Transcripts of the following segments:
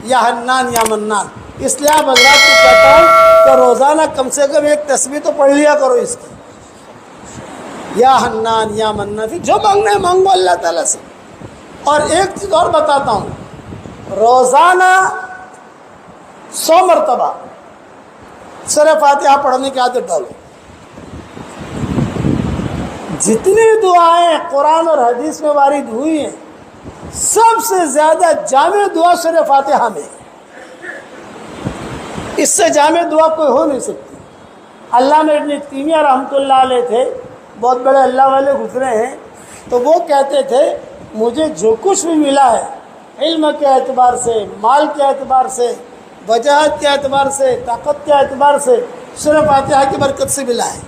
یا حنان یا منان. اس لیے آپ حضرات کو کہتا ہوں کہ روزانہ کم سے کم ایک تسبیح تو پڑھ لیا کرو اس کی. یا حنان یا منان، پھر جو مانگنا ہے مانگو اللہ تعالیٰ سے. اور ایک چیز اور بتاتا ہوں، روزانہ 100 مرتبہ سورہ فاتحہ پڑھنے کی عادت ڈالو. جتنی دعائیں قرآن اور حدیث میں وارد ہوئی ہیں سب سے زیادہ جامع دعا سورہ فاتحہ میں، اس سے جامع دعا کوئی ہو نہیں سکتی. علامہ ابن تیمیہ رحمۃ اللہ علیہ تھے، بہت بڑے اللہ والے گزرے ہیں، تو وہ کہتے تھے مجھے جو کچھ بھی ملا ہے علم کے اعتبار سے، مال کے اعتبار سے، وجاہت کے اعتبار سے، طاقت کے اعتبار سے سورہ فاتحہ کی برکت سے ملا ہے.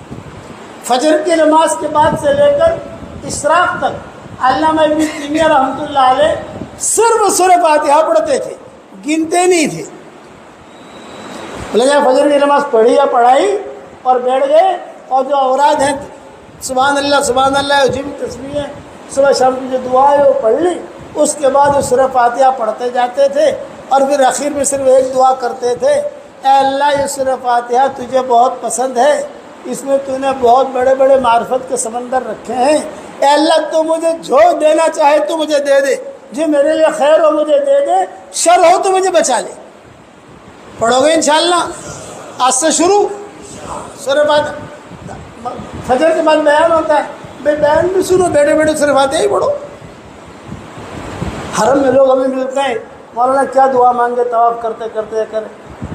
فجر کی نماز کے بعد سے لے کر اشراق تک علامہ ابن تیمیہ رحمۃ اللہ علیہ صرف سورہ فاتحہ پڑھتے تھے، گنتے نہیں تھے. جب فجر کی نماز پڑھی یا پڑھائی اور بیٹھ گئے، اور جو اوراد ہیں سبحان اللہ عجیب تسبیح ہے، صبح شام کی جو دعا ہے وہ پڑھ لی، اس کے بعد وہ سورہ فاتحہ پڑھتے جاتے تھے. اور پھر آخر میں صرف ایک دعا کرتے تھے، اے اللہ یہ سورہ فاتحہ تجھے بہت پسند ہے، اس میں تو نے بہت بڑے بڑے معرفت کے سمندر رکھے ہیں، اے اللہ تو مجھے جو دینا چاہے تو مجھے دے دے، جو میرے لیے خیر ہو مجھے دے دے، شر ہو تو مجھے بچا لے. پڑھو گے انشاءاللہ آج سے شروع سورہ فاتحہ. فجر کے بعد بیان ہوتا ہے، بھائی بیان بھی سنو، بیٹھے بیٹھے سورہ فاتحہ ہی پڑھو. حرم میں لوگ ہمیں ملتے ہیں، مولانا کیا دعا مانگے طواف کرتے کرتے کرے.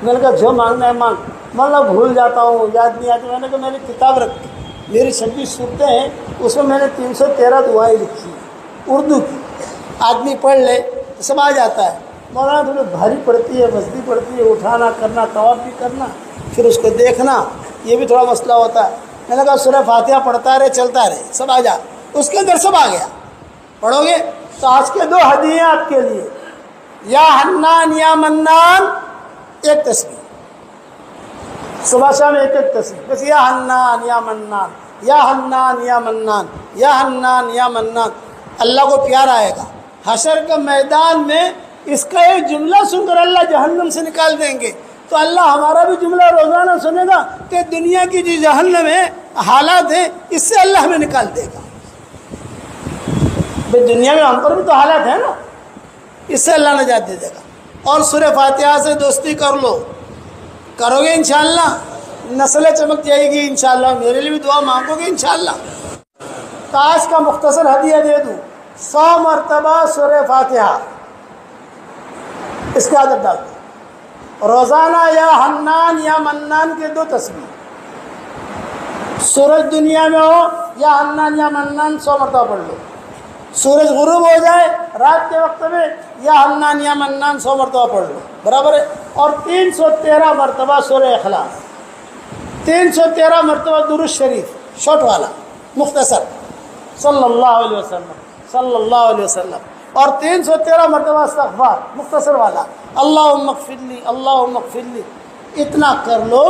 میں نے کہا جو مانگنا ہے مانگ. مولانا بھول جاتا ہوں، یاد نہیں آتی. میں نے کہا میں نے کتاب رکھی، میری 26 صورتیں ہیں، اس میں نے 313 دعائیں لکھی ہیں اردو کی. آدمی پڑھ لے تو سب آ جاتا ہے. مولانا تھوڑی بھاری پڑتی ہے، وزنی پڑتی ہے، اٹھانا کرنا، طواف بھی کرنا، پھر اس کو دیکھنا، یہ بھی تھوڑا مسئلہ ہوتا ہے. میں نے کہا سورہ فاتحہ پڑھتا رہے، چلتا رہے، سب آ جا. اس کے اندر سب آ گیا. پڑھو گے تو آج کے 2 ہدیے آپ کے لیے، یا حنان یا منان ایک تسبیح، صبح شام ایک ایک تسبیح بس. یا حنان یا منان، یا حنان یا منان، یا حنان یا منان. اللہ کو پیار آئے گا. حشر کے میدان میں اس کا ایک جملہ سن کر اللہ جہنم سے نکال دیں گے، تو اللہ ہمارا بھی جملہ روزانہ سنے گا کہ دنیا کی جو جہنم ہے حالات ہیں اس سے اللہ ہمیں نکال دے گا. بھائی دنیا میں ہم پر بھی تو حالات ہیں نا، اس سے اللہ نجات دے دے گا. اور سورہ فاتحہ سے دوستی کر لو، کرو گے انشاءاللہ نسلیں چمک جائے گی انشاءاللہ. میرے لیے بھی دعا مانگو گے انشاءاللہ. تو آج کا مختصر ہدیہ دے دوں، 100 مرتبہ سورہ فاتحہ اس کی عادت ڈال دو. روزانہ یا حنان یا منان کے 2 تسبیح. سورج دنیا میں ہو یا حنان یا منان 100 مرتبہ پڑھ لو. سورج غروب ہو جائے رات کے وقت میں یا حنان یا منان 100 مرتبہ پڑھ لو، برابر ہے. اور 313 مرتبہ سورہ اخلاص، 313 مرتبہ درود شریف شارٹ والا مختصر صلی اللہ علیہ وسلم، اور 313 مرتبہ استغفار مختصر والا اللہم اغفر لی اللہم اغفر لی. اتنا کر لو.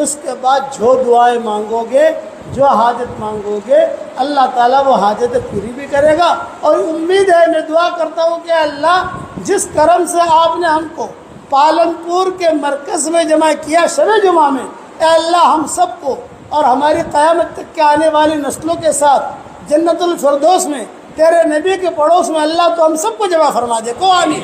اس کے بعد جو دعائیں مانگو گے، جو حاجت مانگو گے، اللہ تعالیٰ وہ حاجت پوری بھی کرے گا. اور امید ہے، میں دعا کرتا ہوں کہ اللہ جس کرم سے آپ نے ہم کو پالنپور کے مرکز میں جمع کیا شب جمعہ میں، اے اللہ ہم سب کو اور ہماری قیامت تک کے آنے والی نسلوں کے ساتھ جنت الفردوس میں تیرے نبی کے پڑوس میں اللہ تو ہم سب کو جمع فرما دے. کو آمین.